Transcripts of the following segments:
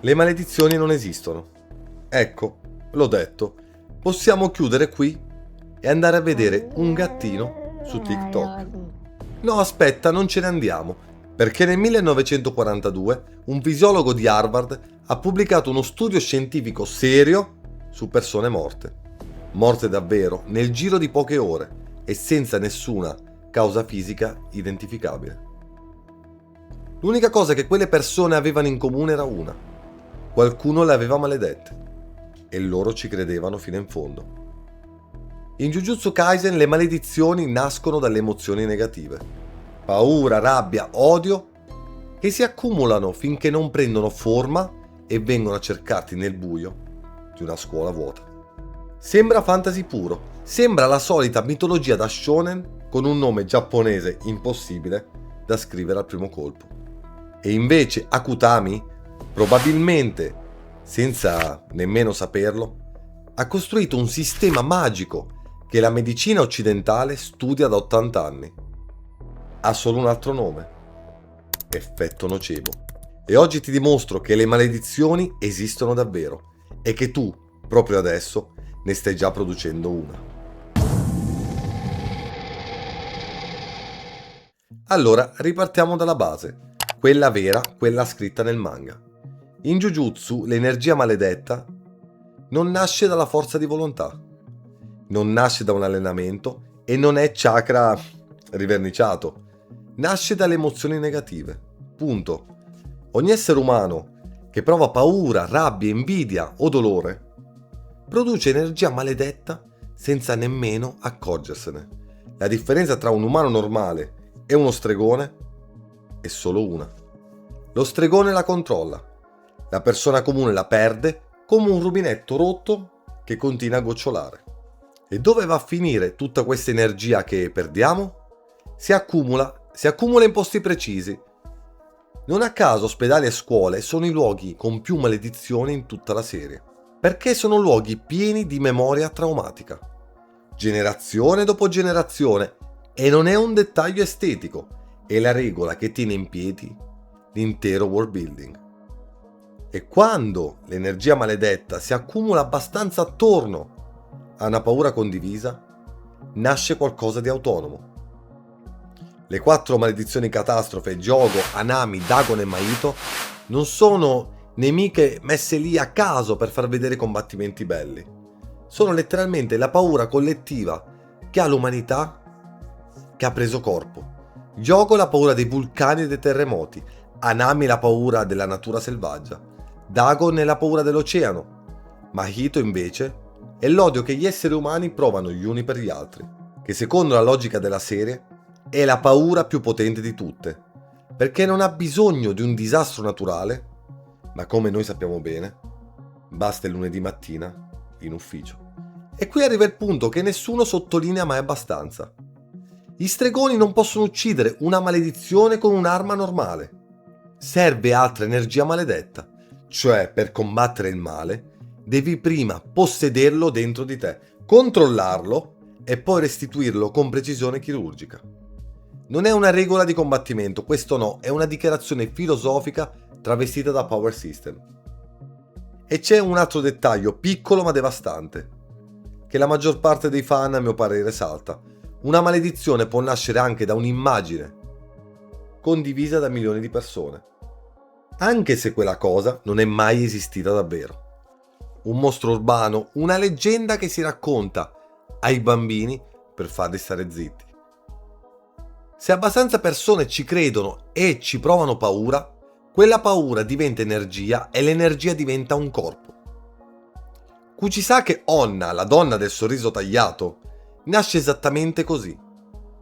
Le maledizioni non esistono. Ecco, l'ho detto. Possiamo chiudere qui e andare a vedere un gattino su TikTok. No, aspetta, non ce ne andiamo, perché nel 1942 un fisiologo di Harvard ha pubblicato uno studio scientifico serio su persone morte. Morte davvero, nel giro di poche ore e senza nessuna causa fisica identificabile. L'unica cosa che quelle persone avevano in comune era una: qualcuno le aveva maledette e loro ci credevano fino in fondo. In Jujutsu Kaisen le maledizioni nascono dalle emozioni negative: paura, rabbia, odio, che si accumulano finché non prendono forma e vengono a cercarti nel buio di una scuola vuota. Sembra fantasy puro, sembra la solita mitologia da shonen con un nome giapponese impossibile da scrivere al primo colpo. E invece Akutami, probabilmente senza nemmeno saperlo, ha costruito un sistema magico che la medicina occidentale studia da 80 anni. Ha solo un altro nome: effetto nocebo. E oggi ti dimostro che le maledizioni esistono davvero e che tu, proprio adesso, ne stai già producendo una. Allora, ripartiamo dalla base, quella vera, quella scritta nel manga. In Jujutsu l'energia maledetta non nasce dalla forza di volontà, non nasce da un allenamento e non è chakra riverniciato, nasce dalle emozioni negative. Punto. Ogni essere umano che prova paura, rabbia, invidia o dolore produce energia maledetta senza nemmeno accorgersene. La differenza tra un umano normale e uno stregone è solo una: lo stregone la controlla, la persona comune la perde come un rubinetto rotto che continua a gocciolare. E dove va a finire tutta questa energia che perdiamo? Si accumula in posti precisi. Non a caso ospedali e scuole sono i luoghi con più maledizioni in tutta la serie, perché sono luoghi pieni di memoria traumatica, generazione dopo generazione, e non è un dettaglio estetico, è la regola che tiene in piedi l'intero world building. E quando l'energia maledetta si accumula abbastanza attorno a una paura condivisa, nasce qualcosa di autonomo. Le 4 maledizioni catastrofe, Jogo, Hanami, Dagon e Mahito, non sono nemiche messe lì a caso per far vedere combattimenti belli. Sono letteralmente la paura collettiva che ha l'umanità che ha preso corpo. Jogo la paura dei vulcani e dei terremoti, Hanami la paura della natura selvaggia, Dagon è la paura dell'oceano, Mahito invece è l'odio che gli esseri umani provano gli uni per gli altri, che secondo la logica della serie è la paura più potente di tutte, perché non ha bisogno di un disastro naturale, ma come noi sappiamo bene, basta il lunedì mattina in ufficio. E qui arriva il punto che nessuno sottolinea mai abbastanza. Gli stregoni non possono uccidere una maledizione con un'arma normale. Serve altra energia maledetta, cioè per combattere il male devi prima possederlo dentro di te, controllarlo e poi restituirlo con precisione chirurgica. Non è una regola di combattimento, questo no, è una dichiarazione filosofica travestita da power system. E c'è un altro dettaglio, piccolo ma devastante, che la maggior parte dei fan a mio parere salta. Una maledizione può nascere anche da un'immagine condivisa da milioni di persone, anche se quella cosa non è mai esistita davvero. Un mostro urbano, una leggenda che si racconta ai bambini per farli stare zitti. Se abbastanza persone ci credono e ci provano paura, quella paura diventa energia e l'energia diventa un corpo. Kuchisake Onna, la donna del sorriso tagliato, nasce esattamente così,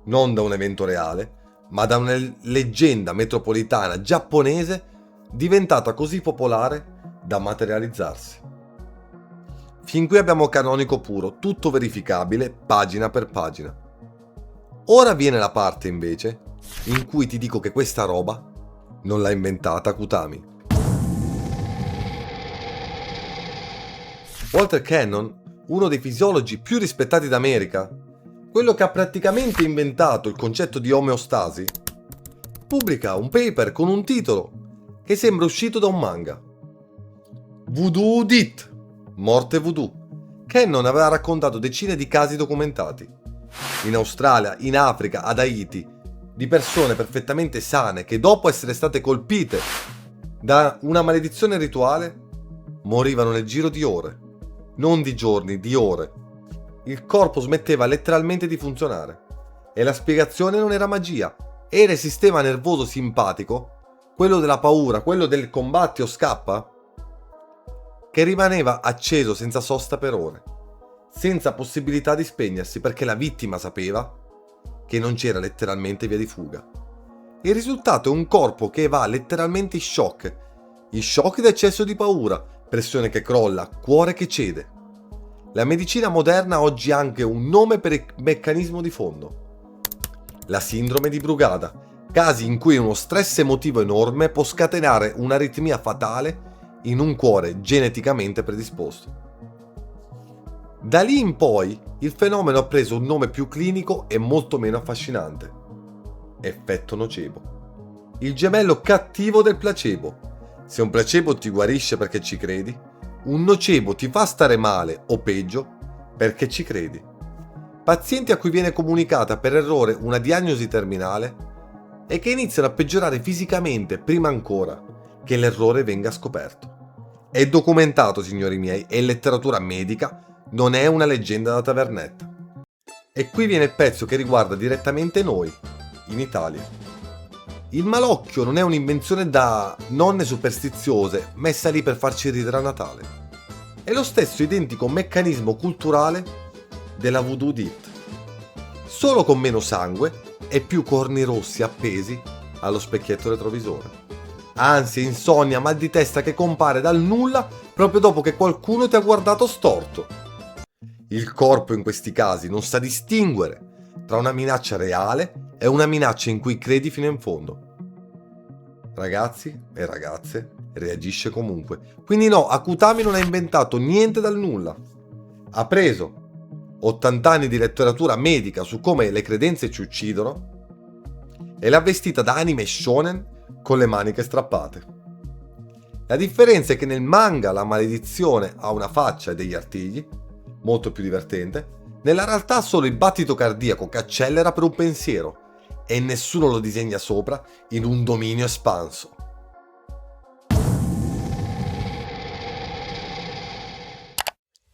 non da un evento reale, ma da una leggenda metropolitana giapponese diventata così popolare da materializzarsi. Fin qui abbiamo canonico puro, tutto verificabile pagina per pagina. Ora viene la parte invece in cui ti dico che questa roba non l'ha inventata Akutami. Walter Cannon, uno dei fisiologi più rispettati d'America, quello che ha praticamente inventato il concetto di omeostasi, pubblica un paper con un titolo che sembra uscito da un manga. Voodoo Dit, morte voodoo. Cannon aveva raccontato decine di casi documentati, in Australia, in Africa, ad Haiti, di persone perfettamente sane che dopo essere state colpite da una maledizione rituale morivano nel giro di ore, non di giorni, di ore. Il corpo smetteva letteralmente di funzionare e la spiegazione non era magia, era il sistema nervoso simpatico, quello della paura, quello del combatti o scappa, che rimaneva acceso senza sosta per ore, senza possibilità di spegnersi perché la vittima sapeva che non c'era letteralmente via di fuga. Il risultato è un corpo che va letteralmente in shock, i shock d'eccesso di paura, pressione che crolla, cuore che cede. La medicina moderna oggi ha anche un nome per il meccanismo di fondo: la sindrome di Brugada, casi in cui uno stress emotivo enorme può scatenare un'aritmia fatale in un cuore geneticamente predisposto. Da lì in poi il fenomeno ha preso un nome più clinico e molto meno affascinante: effetto nocebo. Il gemello cattivo del placebo. Se un placebo ti guarisce perché ci credi, un nocebo ti fa stare male o peggio perché ci credi. Pazienti a cui viene comunicata per errore una diagnosi terminale e che iniziano a peggiorare fisicamente prima ancora che l'errore venga scoperto. È documentato, signori miei, e letteratura medica, non è una leggenda da tavernetta. E qui viene il pezzo che riguarda direttamente noi, in Italia. Il malocchio non è un'invenzione da nonne superstiziose messa lì per farci ridere a Natale. È lo stesso identico meccanismo culturale della Voodoo Dit, solo con meno sangue e più corni rossi appesi allo specchietto retrovisore. Ansia, insonnia, mal di testa che compare dal nulla proprio dopo che qualcuno ti ha guardato storto. Il corpo in questi casi non sa distinguere tra una minaccia reale e una minaccia in cui credi fino in fondo. Ragazzi e ragazze, reagisce comunque. Quindi no, Akutami non ha inventato niente dal nulla. Ha preso 80 anni di letteratura medica su come le credenze ci uccidono e l'ha vestita da anime shonen con le maniche strappate. La differenza è che nel manga la maledizione ha una faccia e degli artigli, molto più divertente. Nella realtà solo il battito cardiaco che accelera per un pensiero e nessuno lo disegna sopra in un dominio espanso.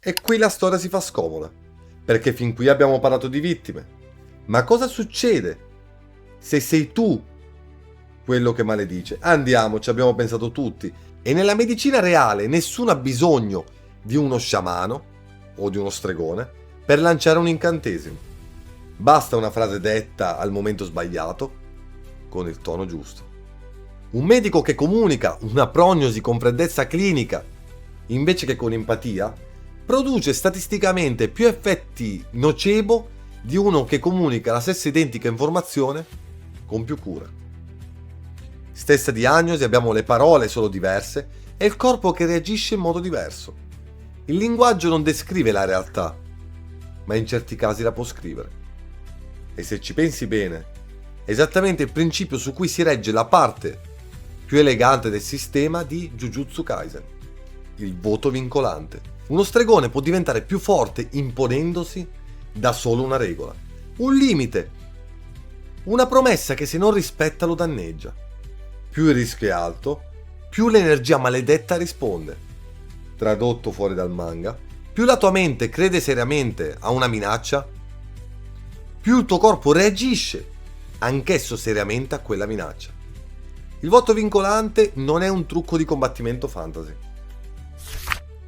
E qui la storia si fa scomoda, perché fin qui abbiamo parlato di vittime. Ma cosa succede se sei tu quello che maledice? Andiamo, ci abbiamo pensato tutti. E nella medicina reale nessuno ha bisogno di uno sciamano o di uno stregone per lanciare un incantesimo. Basta una frase detta al momento sbagliato, con il tono giusto. Un medico che comunica una prognosi con freddezza clinica, invece che con empatia, produce statisticamente più effetti nocebo di uno che comunica la stessa identica informazione con più cura. Stessa diagnosi, abbiamo le parole solo diverse e il corpo che reagisce in modo diverso. Il linguaggio non descrive la realtà, ma in certi casi la può scrivere. E se ci pensi bene, è esattamente il principio su cui si regge la parte più elegante del sistema di Jujutsu Kaisen, il voto vincolante. Uno stregone può diventare più forte imponendosi da solo una regola, un limite, una promessa che se non rispetta lo danneggia. Più il rischio è alto, più l'energia maledetta risponde. Tradotto fuori dal manga, più la tua mente crede seriamente a una minaccia, più il tuo corpo reagisce anch'esso seriamente a quella minaccia. Il voto vincolante non è un trucco di combattimento fantasy.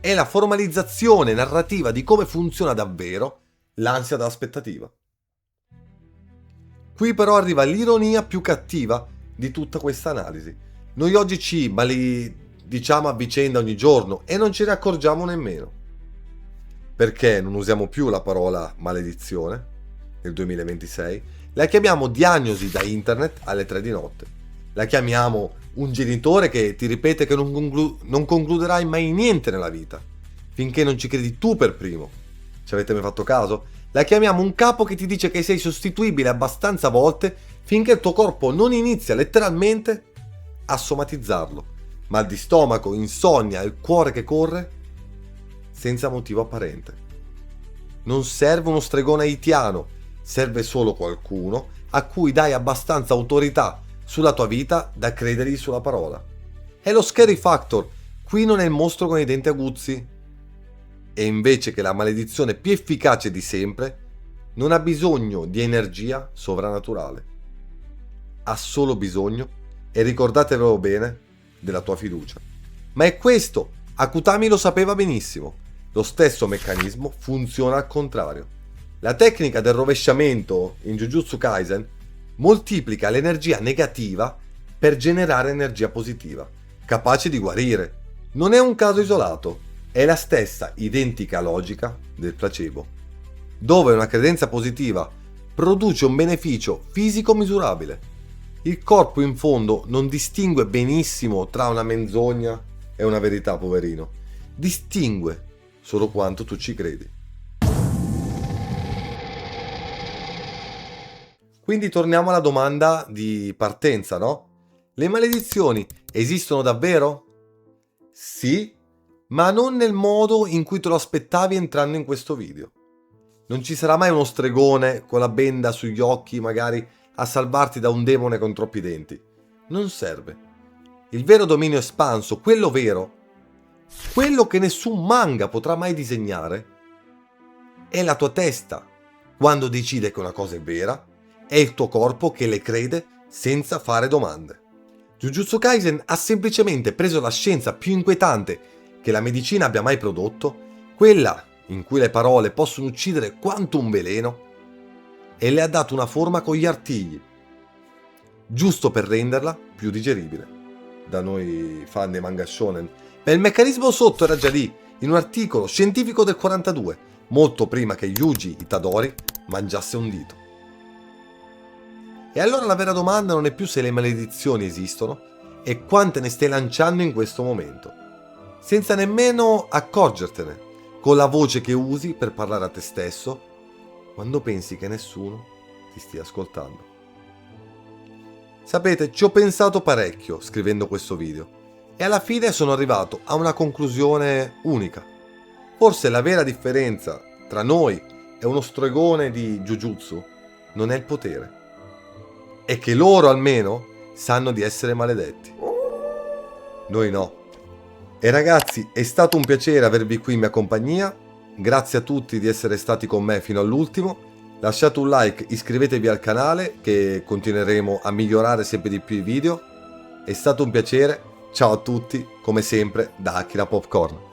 È la formalizzazione narrativa di come funziona davvero l'ansia da aspettativa. Qui però arriva l'ironia più cattiva di tutta questa analisi. Noi oggi ci malediciamo a vicenda ogni giorno e non ce ne accorgiamo nemmeno. Perché non usiamo più la parola maledizione nel 2026, la chiamiamo diagnosi da internet alle 3 di notte. La chiamiamo un genitore che ti ripete che non concluderai mai niente nella vita, finché non ci credi tu per primo. Ci avete mai fatto caso? La chiamiamo un capo che ti dice che sei sostituibile abbastanza volte finché il tuo corpo non inizia letteralmente a somatizzarlo, mal di stomaco, insonnia, il cuore che corre, senza motivo apparente. Non serve uno stregone haitiano, serve solo qualcuno a cui dai abbastanza autorità sulla tua vita da credergli sulla parola. È lo scary factor, qui non è il mostro con i denti aguzzi. E invece che la maledizione più efficace di sempre, non ha bisogno di energia sovrannaturale. Ha solo bisogno, e ricordatevelo bene, della tua fiducia. Ma è questo, Akutami lo sapeva benissimo. Lo stesso meccanismo funziona al contrario. La tecnica del rovesciamento in Jujutsu Kaisen moltiplica l'energia negativa per generare energia positiva, capace di guarire. Non è un caso isolato, è la stessa identica logica del placebo, dove una credenza positiva produce un beneficio fisico misurabile. Il corpo in fondo non distingue benissimo tra una menzogna e una verità, poverino. Distingue solo quanto tu ci credi. Quindi torniamo alla domanda di partenza, no? Le maledizioni esistono davvero? Sì, ma non nel modo in cui te lo aspettavi entrando in questo video. Non ci sarà mai uno stregone con la benda sugli occhi, magari a salvarti da un demone con troppi denti. Non serve. Il vero dominio espanso, quello vero, quello che nessun manga potrà mai disegnare, è la tua testa quando decide che una cosa è vera, è il tuo corpo che le crede senza fare domande. Jujutsu Kaisen ha semplicemente preso la scienza più inquietante che la medicina abbia mai prodotto, quella in cui le parole possono uccidere quanto un veleno, e le ha dato una forma con gli artigli, giusto per renderla più digeribile. Da noi fan dei manga shonen. Ma il meccanismo sotto era già lì, in un articolo scientifico del 42, molto prima che Yuji Itadori mangiasse un dito. E allora la vera domanda non è più se le maledizioni esistono, e quante ne stai lanciando in questo momento, senza nemmeno accorgertene, con la voce che usi per parlare a te stesso, quando pensi che nessuno ti stia ascoltando. Sapete, ci ho pensato parecchio scrivendo questo video e alla fine sono arrivato a una conclusione unica. Forse la vera differenza tra noi e uno stregone di Jujutsu non è il potere, è che loro almeno sanno di essere maledetti. Noi no. E ragazzi, è stato un piacere avervi qui in mia compagnia. Grazie a tutti di essere stati con me fino all'ultimo. Lasciate un like, iscrivetevi al canale che continueremo a migliorare sempre di più i video. È stato un piacere. Ciao a tutti, come sempre da Akira Popcorn.